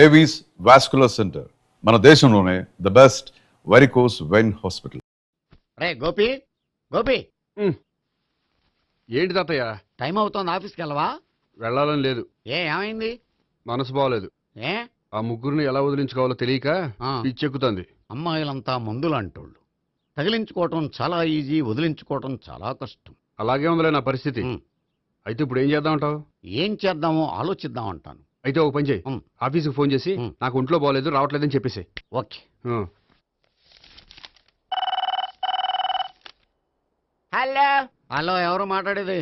Avis vascular centre, మన దేశంలోనే the best varicose vein hospital. రే గోపి, గోపి ఏంటి తాతయ్య? టైం అవుతోంది, ఆఫీస్కి వెళ్ళవా? వెళ్ళాలని లేదు. ఏమైంది? మనసు బాగోలేదు. ఏ ఆ ముగ్గురిని ఎలా వదిలించుకోవాలో తెలియక పిచ్చెక్కుతుంది. అమ్మాయిలంతా మందులు అంటోళ్ళు. తగిలించుకోవటం చాలా ఈజీ, వదిలించుకోవటం చాలా కష్టం. అలాగే ఉందిలే నా పరిస్థితి. అయితే ఇప్పుడు ఏం చేద్దామంటావు? ఏం చేద్దామో ఆలోచిద్దాం అంటాను. అయితే ఒక పని చేయి, ఆఫీస్కి ఫోన్ చేసి నాకు ఒంట్లో బాగోలేదు రావట్లేదని చెప్పేసి. ఓకే. హలో హలో, ఎవరు మాట్లాడేది?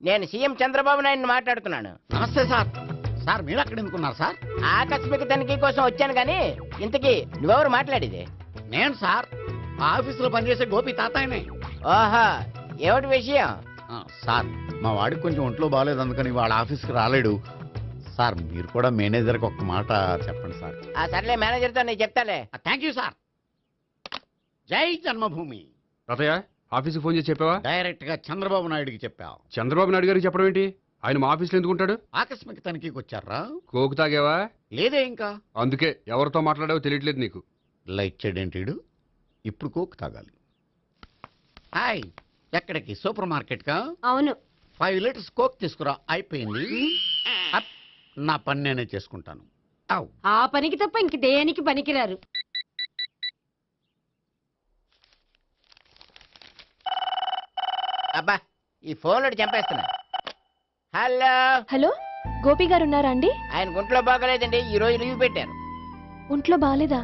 నేను సీఎం చంద్రబాబు నాయుడు మాట్లాడుతున్నాను. నమస్తే సార్. సార్ మీరు అక్కడ ఎందుకున్నారు సార్? ఆకస్మిక తనిఖీ కోసం వచ్చాను కానీ ఇంతకీ నువ్వెవరు మాట్లాడేది? నేను సార్, ఆ ఆఫీసులో పనిచేసే గోపి తాతాయనే. ఓహో, ఏమిటి విషయం? సార్, మా వాడికి కొంచెం ఒంట్లో బాగాలేదు, అందుకని వాళ్ళ ఆఫీస్కి రాలేడు. సార్ మీరు కూడా మేనేజర్కి ఒక్క మాట చెప్పండి సార్. ఆ సర్లే, మేనేజర్తో నేను చెప్తాలే. Thank you sir. జై జన్మభూమి. తాతయ్య ఆఫీస్కి ఫోన్ చేసి చెప్పావా? డైరెక్ట్ గా చంద్రబాబు నాయుడుకి చెప్పావు. చంద్రబాబు నాయుడు గారికి చెప్పడం ఏంటి? ఆయన మా ఆఫీస్లో ఎందుకుంటాడు? ఆకస్మిక తనిఖీకి వచ్చారా? కోకు తాగావా? లేదే ఇంకా. అందుకే ఎవరితో మాట్లాడావో తెలియట్లేదు నీకు. లైక్ చేయడేంటిడు, ఇప్పుడు కోక్ తాగాలి. హాయ్, ఎక్కడికి? సూపర్ మార్కెట్ కా? అవును. 5 లీటర్స్ కోక్ తీసుకురా. అయిపోయింది. అప్, నా పని నేనే చేసుకుంటాను. ఆ పనికి తప్ప ఇంక దేనికి పనికిరారు. అబ్బా, ఈ ఫోన్లో చంపేస్తున్నా. హలో హలో, గోపి గారు ఉన్నారా అండి? ఆయన గుంట్లో బాగలేదండి, ఈ రోజు లీవ్ పెట్టారు. ఒంట్లో బాగాలేదా?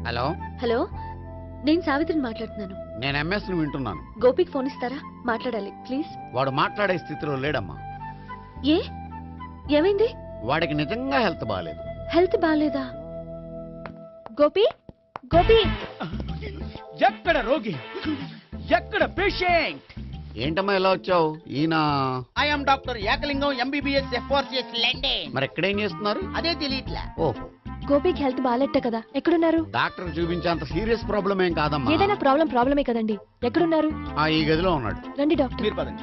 హలో హలో, నేను సావిత్రిని మాట్లాడుతున్నాను. నేను ఎంఎస్ ను వింటున్నాను. గోపికి ఫోన్ ఇస్తారా? మాట్లాడాలి ప్లీజ్. వాడు మాట్లాడే స్థితిలో లేడమ్మా. ఏ, ఏమైంది? వాడికి నిజంగా హెల్త్ బాగాలేదు. హెల్త్ బాగాలేదా? గోపి, గోపి. ఎక్కడ రోగి, ఎక్కడ పేషెంట్? ఏంటమ్మా ఇలా వచ్చావు? ఈయన I'm doctor Ekalingam, MBBS, FRCS London. మరి ఎక్కడేం చేస్తున్నారు? అదే తెలియట్లా. ఓహో, గోపికి హెల్త్ బాగాలెట్ట కదా, ఎక్కడున్నారు? డాక్టర్ చూపించేంత సీరియస్ ప్రాబ్లం ఏం కాదమ్మా. ఏదైనా ప్రాబ్లమే కదండి. ఎక్కడున్నారు? ఈ గదిలో ఉన్నాడు. రండి డాక్టర్. మీరు పదండి.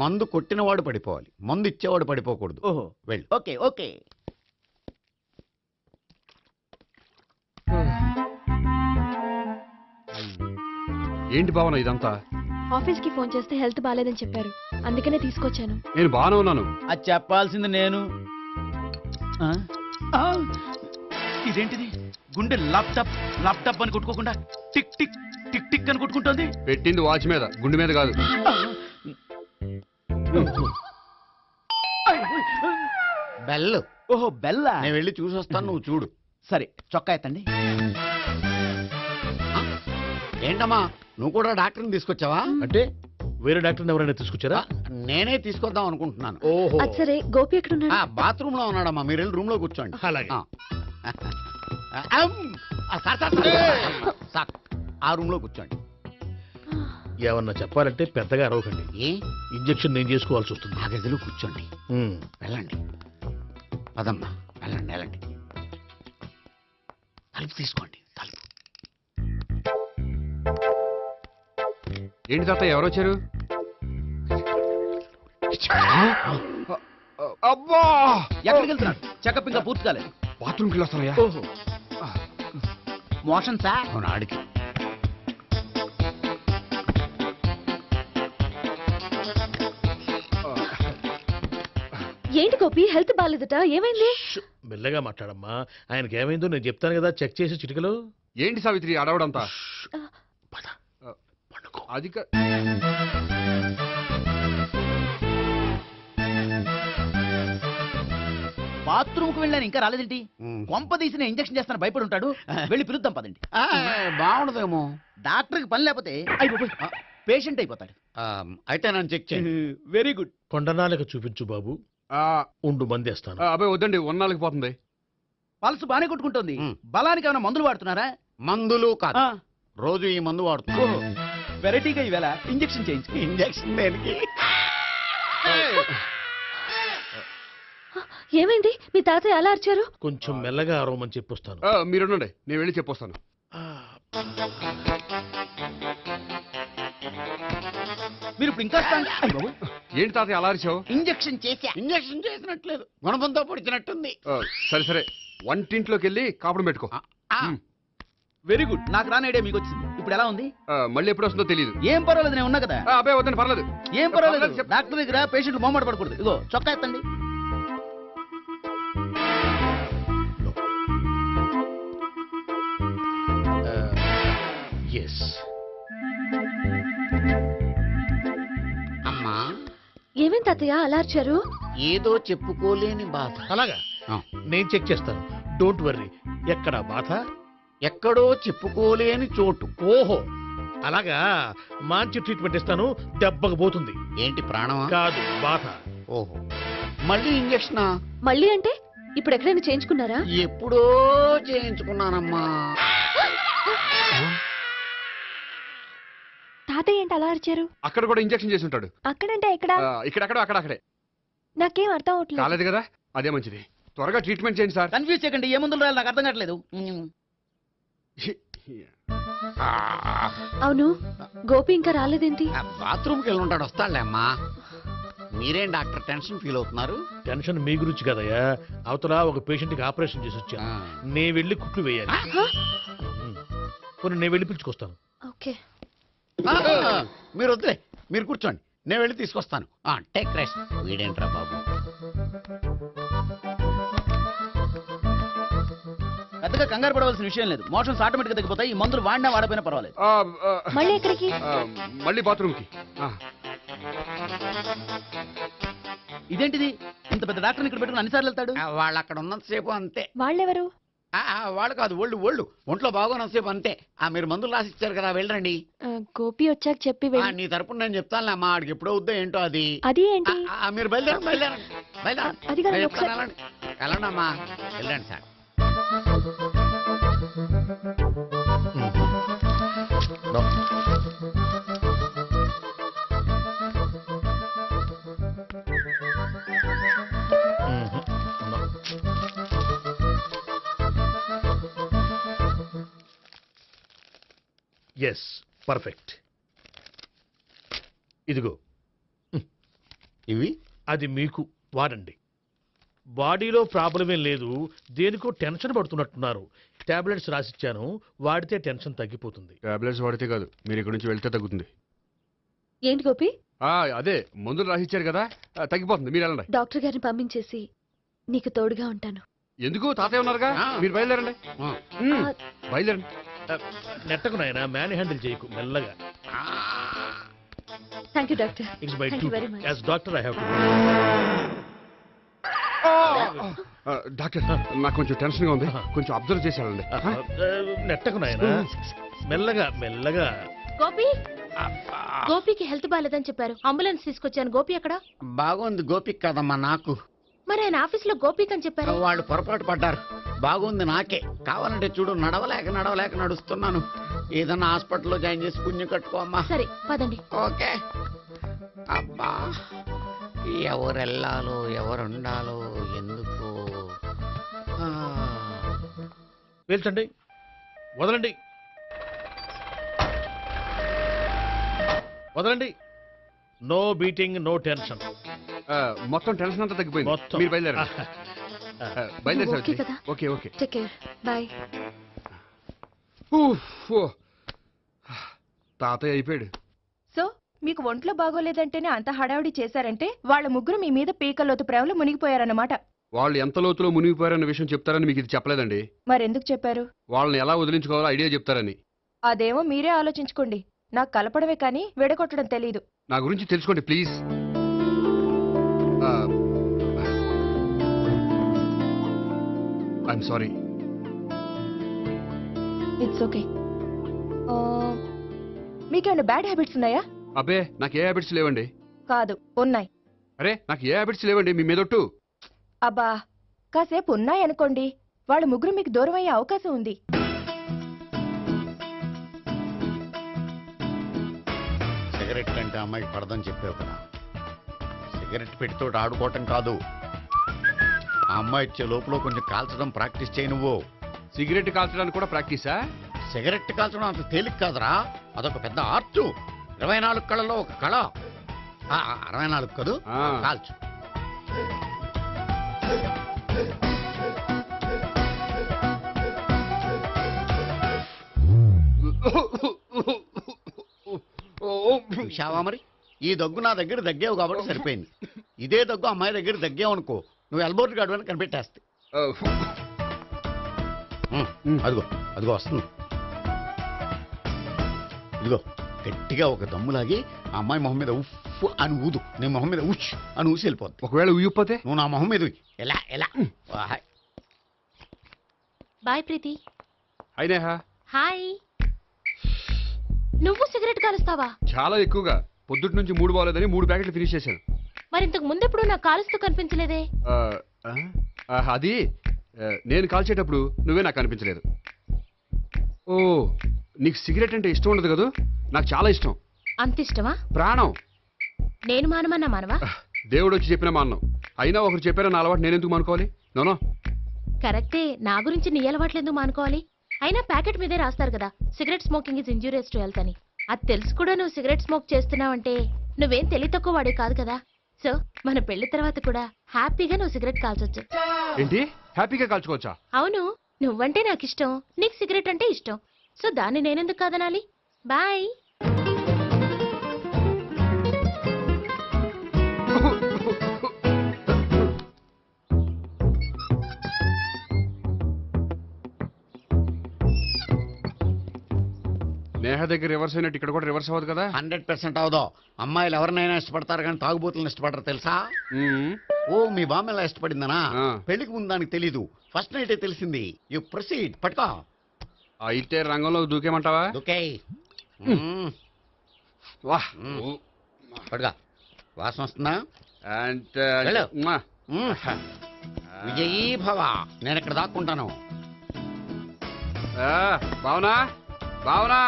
మందు కొట్టినవాడు పడిపోవాలి, మందు ఇచ్చేవాడు పడిపోకూడదు. ఓహో, వెళ్ళు. Okay okay. ఏంటి భావన ఇదంతా? ఆఫీస్ కి ఫోన్ చేస్తే హెల్త్ బాగాలేదని చెప్పారు, అందుకనే తీసుకొచ్చాను. నేను బాగానే ఉన్నాను. అది చెప్పాల్సింది నేను. ఇదేంటిది? గుండె లాప్టాప్ లాప్టాప్ అని కొట్టుకోకుండా టిక్ టిక్ టిక్ టిక్ అని కొట్టుకుంటోంది. పెట్టింది వాచ్ మీద, గుండె మీద కాదు. బెల్. ఓహో, బెల్లా. నేను వెళ్ళి చూసొస్తాను, నువ్వు చూడు. సరే, చొక్కా ఎత్తండి. ఏంటమ్మా, నువ్వు కూడా డాక్టర్ని తీసుకొచ్చావా? అంటే వేరే డాక్టర్ని ఎవరైనా తీసుకొచ్చారా? నేనే తీసుకొద్దాం అనుకుంటున్నాను. ఓహో, అది సరే, గోపి ఎక్కడున్నాడు? బాత్రూమ్ లో ఉన్నాడమ్మా, మీరు వెళ్ళి రూమ్ లో కూర్చోండి. అలాగే. సార్, ఆ రూమ్ లో కూర్చోండి. ఏమన్నా చెప్పాలంటే పెద్దగా అరవకండి. ఏ ఇంజెక్షన్ నేను చేసుకోవాల్సి వస్తుంది. ఆ గదిలో కూర్చోండి. వెళ్ళండి, పదమ్మా, వెళ్ళండి వెళ్ళండి. తలుపు తీసుకోండి, తలుపు. ఏంటి తాతయ్య ఎవరు వచ్చారు? అబ్బా, ఎక్కడికి వెళ్తున్నాడు? చెకప్ ఇంకా పూర్తి కాలేదు. బాత్రూమ్కి వెళ్ళొస్తానయ్యా. ఓహో, మోషన్ సార్. అవును, ఆడికి. ఏంటి గోపి, హెల్త్ బాగాలేదట, ఏమైంది? మెల్లగా మాట్లాడమ్మా. ఆయనకి ఏమైందో నేను చెప్తాను కదా, చెక్ చేసి చిటికలో. ఏంటి సావిత్రి అడవడంతా? పద, పండుకో. అది బాత్రూమ్ కు వెళ్ళాను, ఇంకా రాలేదేంటి? కొంప తీసిన ఇంజక్షన్ చేస్తాను భయపడి ఉంటాడు. వెళ్ళి పిలుద్దాం పదండి. బాగుండదేమో. డాక్టర్కి పని లేకపోతే పేషెంట్ అయిపోతాడు. అయితే నన్ను చెక్ చేయండి. Very good. కొండనాలకు చూపించు బాబు. ఉండు, మందేస్తాను. అబ్బాయి వద్దండి, ఉన్నాళ్ళకి పోతుంది. పల్స్ బానే కొట్టుకుంటుంది. బలానికి ఏమైనా మందులు వాడుతున్నారా? మందులు కాదు, రోజు ఈ మందు వాడుతున్నా. వెరైటీగా ఈవేళ ఇంజక్షన్ చేయించు. ఇంజక్షన్ దేనికి? ఏమైంది? మీ తాతయ్య అలా అరిచారు? కొంచెం మెల్లగా అరవమని చెప్పొస్తాను. మీరుండండి, నేను వెళ్ళి చెప్పొస్తాను. మీరు ఇప్పుడు ఇంకా ఏంటి తాతయ్య అలా అరిచావు? ఇంజెక్షన్ చేశా. ఇంజక్షన్ చేసినట్లేదు, గుణపంతో పొడిచినట్టుంది. సరే సరే, వంటింట్లోకి వెళ్ళి కాపురం పెట్టుకో. Very good. నాకు రాని ఐడియా మీకు వచ్చింది. ఇప్పుడు ఎలా ఉంది? మళ్ళీ ఎప్పుడు వస్తుందో తెలియదు. ఏం పర్వాలేదు, నేను ఉన్నా కదా. అబ్బాయి వద్దని పర్లేదు. ఏం పర్వాలేదు. చెప్పు. డాక్టర్ దగ్గర పేషెంట్లు మొహమాట పడకూడదు. ఇగో చొక్కా ఎత్తండి. ఎస్ అమ్మా, ఏమేం తాతయ్య అలా అరిచారు? ఏదో చెప్పుకోలేని బాధ. అలాగా ఆ. నేను చెక్ చేస్తాను, డోంట్ వర్రీ. ఎక్కడ బాధ? ఎక్కడో చెప్పుకోలేని చోటు. ఓహో అలాగా, మంచి ట్రీట్మెంట్ ఇస్తాను, దెబ్బకు పోతుంది. ఏంటి ప్రాణమా? కాదు, బాధ. ఓహో, మళ్ళీ ఇంజక్షనా? మళ్ళీ అంటే ఇప్పుడు ఎక్కడైనా చేయించుకున్నారా? ఎప్పుడో చేయించుకున్నానమ్మా. తాతయ్య ఏంటి అలా అరిచారు? అక్కడ కూడా ఇంజెక్షన్ చేసి ఉంటాడు. అక్కడంటే ఎక్కడ? ఇక్కడక్కడ అక్కడే. నాకేం అర్థం అవట్లేదు. కాలేదు కదా, అదే మంచిది. త్వరగా ట్రీట్మెంట్ చేయండి సార్. కన్ఫ్యూజ్ చేయకండి. ఏ మందులు రాయాలి నాకు అర్థం కావట్లేదు. అవును, గోపి ఇంకా రాలేదేంటి? బాత్రూమ్కి వెళ్ళి ఉంటాడు, వస్తాడులే అమ్మా. మీరేం డాక్టర్ టెన్షన్ ఫీల్ అవుతున్నారు? టెన్షన్ మీ గురించి కదయ్యా, అవతల ఒక పేషెంట్ కి ఆపరేషన్ చేసి వచ్చాను. నేను వెళ్ళి కుట్లు వేయాలి. కొన్ని నేను వెళ్ళి పిలుచుకొస్తాను. ఓకే. మీరు వద్దులే, మీరు కూర్చోండి, నేను వెళ్ళి తీసుకొస్తాను. Take rest. వీడేంట్రా బాబు? పెద్దగా కంగారు పడవలసిన విషయం లేదు. మోషన్స్ ఆటోమేటిక్ గా తగ్గిపోతాయి. ఈ మందులు వాడినా వాడపోయినా పర్వాలేదు. మళ్ళీ ఎక్కడికి? మళ్ళీ బాత్రూమ్కి. ఇదేంటిది? ఇంత పెద్ద డాక్టర్ ఇక్కడ పెట్టుకుని అన్నిసార్లు వెళ్తాడు? వాళ్ళు అక్కడ ఉన్నంతసేపు అంతే. వాళ్ళెవరు? వాళ్ళు కాదు, ఒళ్ళు ఒంట్లో బాగోనంతసేపు అంతే. మీరు మందులు రాసి ఇచ్చారు కదా, వెళ్ళండి. గోపి వచ్చాక చెప్పి వెళ్ళి. నీ తరపున నేను చెప్తానులే అమ్మా, ఆడికి ఎప్పుడో వద్దో ఏంటో అది. అది ఏంటి? మీరు బయలుదేరండి. అది కాదు, నేను ఒకసారి- చెప్తాను, వెళ్ళండి అమ్మా, వెళ్ళండి సార్. Yes, perfect. ఇదిగో ఇవి అది మీకు వాడండి. బాడీలో ప్రాబ్లం ఏం లేదు, దేనికో టెన్షన్ పడుతున్నట్టున్నారు. టాబ్లెట్స్ రాసిచ్చాను, వాడితే టెన్షన్ తగ్గిపోతుంది. టాబ్లెట్స్ వాడితే కాదు, మీరు ఇక్కడ నుంచి వెళ్తే తగ్గుతుంది. ఏంటి గోపి? అదే మందులు రాసిచ్చారు కదా, తగ్గిపోతుంది. మీరు వెళ్ళండి. డాక్టర్ గారిని పంపించేసి నీకు తోడుగా ఉంటాను. ఎందుకు, తాతయ్య ఉన్నారుగా, మీరు బయలుదేరండి. బయలుదేరండి. నెట్టకు నాయన, మ్యాన్ హ్యాండిల్ చేయకు, మెల్లగా. Thank you doctor. It's my Thank you very duty much. As doctor. I have to. Doctor, నాకు కొంచెం టెన్షన్గా ఉంది, కొంచెం అబ్జర్వ్ చేసేయాలండి. నెట్టకు నాయన, మెల్లగా మెల్లగా. గోపి, గోపికి హెల్త్ బాలేదని చెప్పారు. అంబులెన్స్ తీసుకొచ్చాను. గోపి అక్కడ? బాగుంది గోపిక్ కదమ్మా నాకు. మరి ఆయన ఆఫీస్ లో గోపిక్ అని చెప్పారు. వాళ్ళు పొరపాటు పడ్డారు. బాగుంది నాకే. కావాలంటే చూడు, నడవలేక నడుస్తున్నాను. ఏదన్నా హాస్పిటల్లో జాయిన్ చేసి పుణ్యం కట్టుకో అమ్మా. సరే పదండి. ఓకే. అబ్బా, ఎవరెళ్ళాలో ఎవరుండాలో ఎందుకు. పేల్చండి, వదలండి, వదలండి. No beating, no tension. మొత్తం టెన్షన్ అంతా తగ్గిపోయింది. మొత్తం. మీరు బయలుదేరండి. బయలుదేరి ఓకే సావిత్రి. కదా? Okay okay. Take care. Bye. తాతయ్య అయిపోయాడు. సో మీకు ఒంట్లో బాగోలేదంటేనే అంత హడావిడి చేశారంటే వాళ్ళ ముగ్గురు మీ మీద పీకలోతు ప్రేమలో మునిగిపోయారన్నమాట. వాళ్ళు ఎంత లోతులో మునిగిపోయారన్న విషయం చెప్తారని మీకు ఇది చెప్పలేదండి. మరెందుకు చెప్పారు? వాళ్ళని ఎలా వదిలించుకోవాలో ఐడియా చెప్తారని. అదేమో మీరే ఆలోచించుకోండి. నాకు కలపడమే కానీ విడగొట్టడం తెలీదు. నా గురించి తెలుసుకోండి please. I'm sorry. It's okay. మీకేమైనా బ్యాడ్ హ్యాబిట్స్ ఉన్నాయా? అబ్బే, నాకు ఏ హ్యాబిట్స్ లేవండి. కాదు, ఉన్నాయి. అరే, నాకు ఏ హ్యాబిట్స్ లేవండి, మీ మీదొట్టు. అబ్బా, కాసేపు ఉన్నాయనుకోండి, వాళ్ళ ముగ్గురు మీకు దూరం అయ్యే అవకాశం ఉంది. సిగరెట్ అంటే అమ్మాయికి పడదని చెప్పావు కదా. సిగరెట్ పెట్టితో ఆడుకోవటం కాదు, ఆ అమ్మాయి ఇచ్చే లోపల కొంచెం కాల్చడం ప్రాక్టీస్ చేయి నువ్వు. సిగరెట్ కాల్చడానికి కూడా ప్రాక్టీసా? సిగరెట్ కాల్చడం అంత తేలిక కాదురా, అదొక పెద్ద ఆర్ట్. 24 కళలో ఒక కళ. 64 కదూ, కాల్చు. చూశావా మరి, ఈ దగ్గు నా దగ్గర దగ్గేవు కాబట్టి సరిపోయింది. ఇదే దగ్గు అమ్మాయి దగ్గర దగ్గేవు అనుకో, నువ్వు ఎల్బోర్డ్ గార్డు అని కనిపెట్టేస్తే. అదిగో అదిగో వస్తుంది. ఇదిగో గట్టిగా ఒక దమ్ములాగి ఆ అమ్మాయి మొహం మీద ఉఫ్ అని ఊదు, నీ మొహం మీద ఉష్ అని ఊసి వెళ్ళిపోద్ది. ఒకవేళ ఉయ్యిపోతే నువ్వు నా మొహం మీద ఉయ్. ఎలా ఎలా. బాయ్ ప్రీతి. అయినా హాయ్. నువ్వు సిగరెట్ కాలుస్తావా? చాలా ఎక్కువగా. పొద్దుటి నుంచి 3 బాగోలేదని 3 ప్యాకెట్లు ఫినిష్ చేశాను. మరి ఇంతకు ముందెప్పుడు నాకు కాలుస్తూ కనిపించలేదే? అది నేను కాల్చేటప్పుడు నువ్వే నాకు కనిపించలేదు. ఓ, నీకు సిగరెట్ అంటే ఇష్టం ఉండదు కదా? నాకు చాలా ఇష్టం. అంత ఇష్టమా? ప్రాణం. నేను మానమన్నా మానవా? దేవుడు వచ్చి చెప్పిన మానం. అయినా ఒకరు చెప్పారా నా అలవాటు నేను ఎందుకు మానుకోవాలి? నోనో. కరెక్టే, నా గురించి నీ అలవాట్లు ఎందుకు మానుకోవాలి? అయినా ప్యాకెట్ మీదే రాస్తారు కదా, cigarette smoking is injurious to health అని. అది తెలుసు కూడా నువ్వు సిగరెట్ స్మోక్ చేస్తున్నావంటే నువ్వేం తెలివి తక్కువ వాడే కాదు కదా. సో మన పెళ్లి తర్వాత కూడా హ్యాపీగా నువ్వు సిగరెట్ కాల్చొచ్చు. ఏంటి, హ్యాపీగా కాల్చుకోవచ్చా? అవును, నువ్వంటే నాకు ఇష్టం, నీకు సిగరెట్ అంటే ఇష్టం. సో దాన్ని నేనెందుకు కాదనాలి? బాయ్. నేహ దగ్గర రివర్స్ అయినట్టు ఇక్కడ కూడా రివర్స్ అవ్వదు కదా? 100% అవదో. అమ్మాయిలు ఎవరినైనా ఇష్టపడతారు కానీ తాగుబోతులను ఇష్టపడరు తెలుసా? ఓ, మీ బామ్మ ఎలా ఇష్టపడిందనా? పెళ్లికి ముందు దానికి తెలీదు, ఫస్ట్ నైటే తెలిసింది. You proceed. పట్టుకో. అయితే రంగంలో దూకేమంటావా? ఓకే. వాహ్, పట్టుకో. వాసన వస్తుందా? అంటే వెళ్ళు. విజయీ భవ. నేను ఇక్కడ దాక్కుంటాను. Bhavana, Bhavana.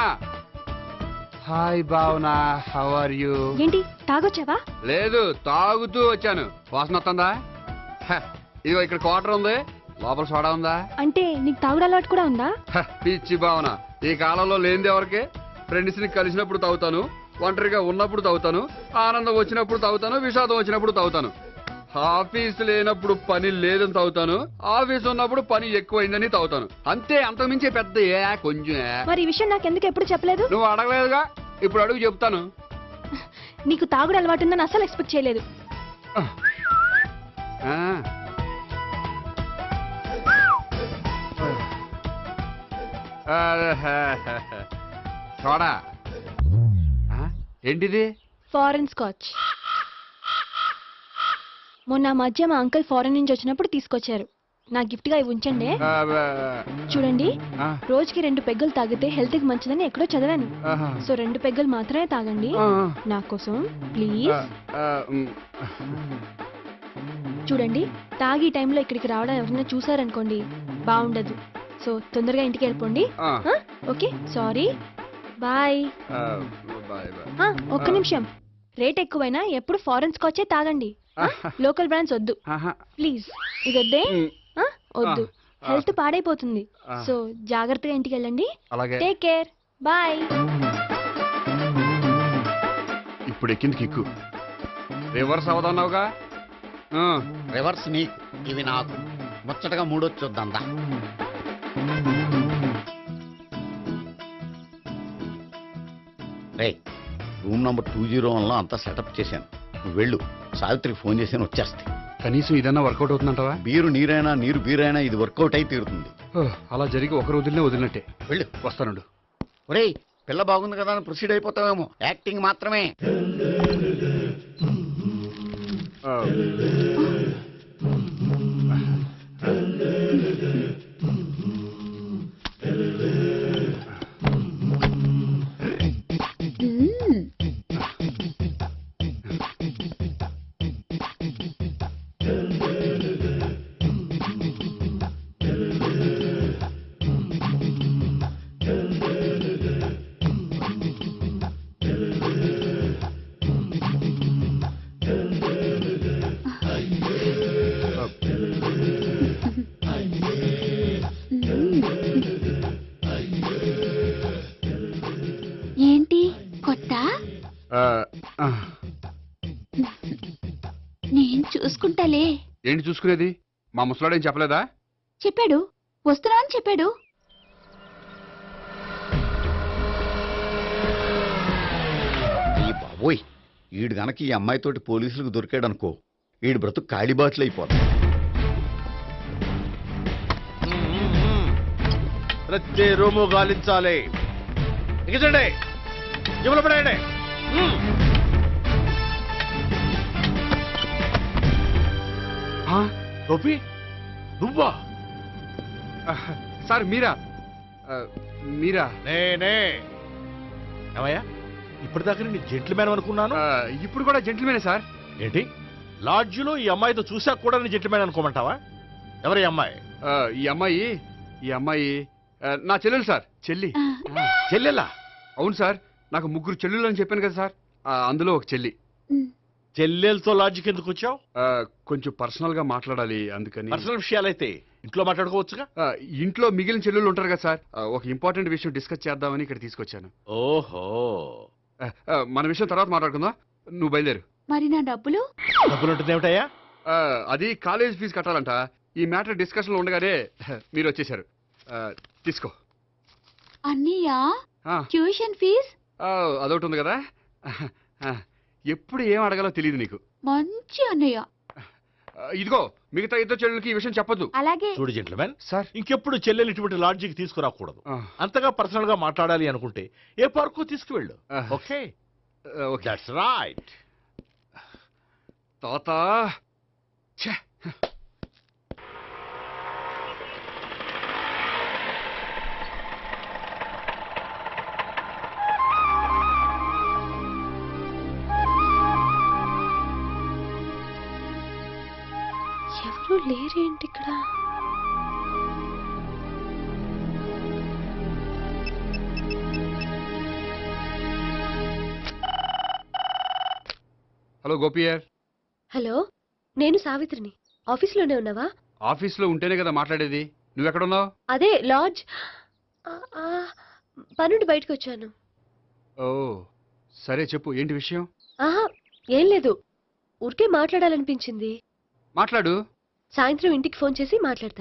Hi Bhavana, how are you? ఏంటి తాగొచ్చావా? లేదు, తాగుతూ వచ్చాను. వాసన వస్తుందా? ఇదిగో ఇక్కడ క్వార్టర్ ఉంది, లోపల సోడా ఉందా? అంటే నీకు తాగుడు అలవాటు కూడా ఉందా? పిచ్చి భావన, ఈ కాలంలో లేనిది ఎవరికి? ఫ్రెండ్స్ ని కలిసినప్పుడు తాగుతాను, ఒంటరిగా ఉన్నప్పుడు తాగుతాను, ఆనందం వచ్చినప్పుడు తాగుతాను, విషాదం వచ్చినప్పుడు తాగుతాను. ఆఫీస్ లేనప్పుడు పని లేదని తాగుతాను, ఆఫీస్ ఉన్నప్పుడు పని ఎక్కువైందని తాగుతాను. అంతే, అంతకుమించే పెద్ద కొంచెం. మరి ఈ విషయం నాకు ఎందుకు ఎప్పుడు చెప్పలేదు? నువ్వు అడగలేదుగా, ఇప్పుడు అడుగు చెప్తాను. నీకు తాగుడు అలవాటు ఉందని అసలు ఎక్స్పెక్ట్ చేయలేదు. చూడా, ఏంటిది? Foreign scotch. మొన్న మధ్య మా అంకుల్ ఫారెన్ నుంచి వచ్చినప్పుడు తీసుకొచ్చారు. నా గిఫ్ట్ గా ఇవి ఉంచండి. చూడండి, రోజుకి 2 పెగ్గులు తాగితే హెల్త్ కి మంచిదని ఎక్కడో చదివాను. సో 2 పెగ్గులు మాత్రమే తాగండి నా కోసం ప్లీజ్. చూడండి, తాగి టైంలో ఇక్కడికి రావడం ఎవరైనా చూసారనుకోండి బాగుండదు. సో తొందరగా ఇంటికి వెళ్ళిపోండి. Okay, sorry, bye. ఒక్క నిమిషం, రేట్ ఎక్కువైనా ఎప్పుడు ఫారెన్ స్కాచే తాగండి, లోకల్ బ్రాండ్స్ వద్దు ప్లీజ్. ఇది వద్దే, వద్దు, హెల్త్ పాడైపోతుంది. సో జాగ్రత్తగా ఇంటికి వెళ్ళండి. Take care, bye. ఇప్పుడు ఎక్కింది కిక్కు. రివర్స్ అవదన్నావుగా? రివర్స్ నీకు, ఇవి నాకు. ముచ్చటగా మూడొచ్చు చూద్దాందా. రే, రూమ్ నంబర్ 201లో అంతా సెటప్ చేశాను. నువ్వు వెళ్ళు, సావిత్రికి ఫోన్ చేశాను, వచ్చేస్తే. కనీసం ఇదన్నా వర్కౌట్ అవుతుందంటావా? బీరు నీరైనా, నీరు బీరైనా ఇది వర్కౌట్ అయి తీరుతుంది. అలా జరిగి ఒక రోజులనే వదిలినట్టే. వెళ్ళు. వస్తానుండు. ఒరేయ్, పిల్ల బాగుంది కదా అని ప్రొసీడ్ అయిపోతావేమో. యాక్టింగ్ మాత్రమే. ఏంటి చూసుకునేది? మా ముసలాడేం చెప్పలేదా? చెప్పాడు, వస్తున్నా అని చెప్పాడు. ఈ బాబోయ్, ఈడు గనక ఈ అమ్మాయితోటి పోలీసులకు దొరికాడనుకో, ఈడు బ్రతుకు కాళీబాట్లు అయిపోతుంది. ప్రతి రూము గాలించాలి. ఎగచండి, జబ్బులు పడేయండి. గోపి, నువ్వా? సార్ మీరా? మీరా? నేనే. ఏమయ్యా, ఇప్పటిదాకా నేను జెంట్లమ్యాన్ అనుకున్నాను. ఇప్పుడు కూడా జెంటిల్మేనే సార్. ఏంటి, లాడ్జిలో ఈ అమ్మాయితో చూసాక కూడా నేను జెంట్లమ్యాన్ అనుకోమంటావా? ఎవరి అమ్మాయి? ఈ అమ్మాయి నా చెల్లెలు సార్. చెల్లి. చెల్లెలా? అవును సార్, నాకు 3 చెల్లెలు అని చెప్పాను కదా సార్, అందులో ఒక చెల్లి. చెల్లెలతో లాడ్జికి ఎందుకు వచ్చావు? కొంచెం పర్సనల్ గా మాట్లాడాలి, అందుకని. పర్సనల్ విషయాలైతే ఇంట్లో మాట్లాడుకోవచ్చుగా. ఇంట్లో మిగిలిన చెల్లెలు ఉంటారు కదా సార్, ఒక ఇంపార్టెంట్ విషయం డిస్కస్ చేద్దామని ఇక్కడ తీసుకొచ్చాను. ఓహో, మన విషయం తర్వాత మాట్లాడుకుందాం, నువ్వు బయలుదేరు. మరి నా డబ్బులు? డబ్బులు ఉంటుంది ఏమిటయ్యా? అది కాలేజ్ ఫీజు కట్టాలంట. ఈ మ్యాటర్ డిస్కషన్ లో ఉండగానే మీరు వచ్చేసారు. తీసుకో. అన్నయ్యా, ఆ, ట్యూషన్ ఫీజ్ అదొకటి ఉంది కదా. ఎప్పుడు ఏం అడగాలో తెలియదు నీకు. మంచి అన్నయ్య. ఇదిగో, మిగతా ఇద్దరు చెల్లెలకి ఈ విషయం చెప్పొద్దు. అలాగే. చూడు జెంట్లమెన్, సార్. ఇంకెప్పుడు చెల్లెలు ఇటువంటి లాడ్జికి తీసుకురాకూడదు. అంతగా పర్సనల్ గా మాట్లాడాలి అనుకుంటే ఏ పార్కు తీసుకువెళ్ళు. Okay, that's right. తాత, ఛే. ఎవరు లేరేంటి ఇక్కడ? హలో గోపియర్. హలో, నేను సావిత్రిని. ఆఫీస్లోనే ఉన్నావా? ఆఫీస్లో ఉంటేనే కదా మాట్లాడేది. నువ్వెక్కడున్నావు? అదే లాడ్జ్. పనుండి బయటకు వచ్చాను. ఓ సరే, చెప్పు, ఏంటి విషయం? ఆహా, ఏం లేదు, ఊరికే మాట్లాడాలనిపించింది. మాట్లాడు. సాయంత్రం ఇంటికి ఫోన్ చేసి మాట్లాడతాను.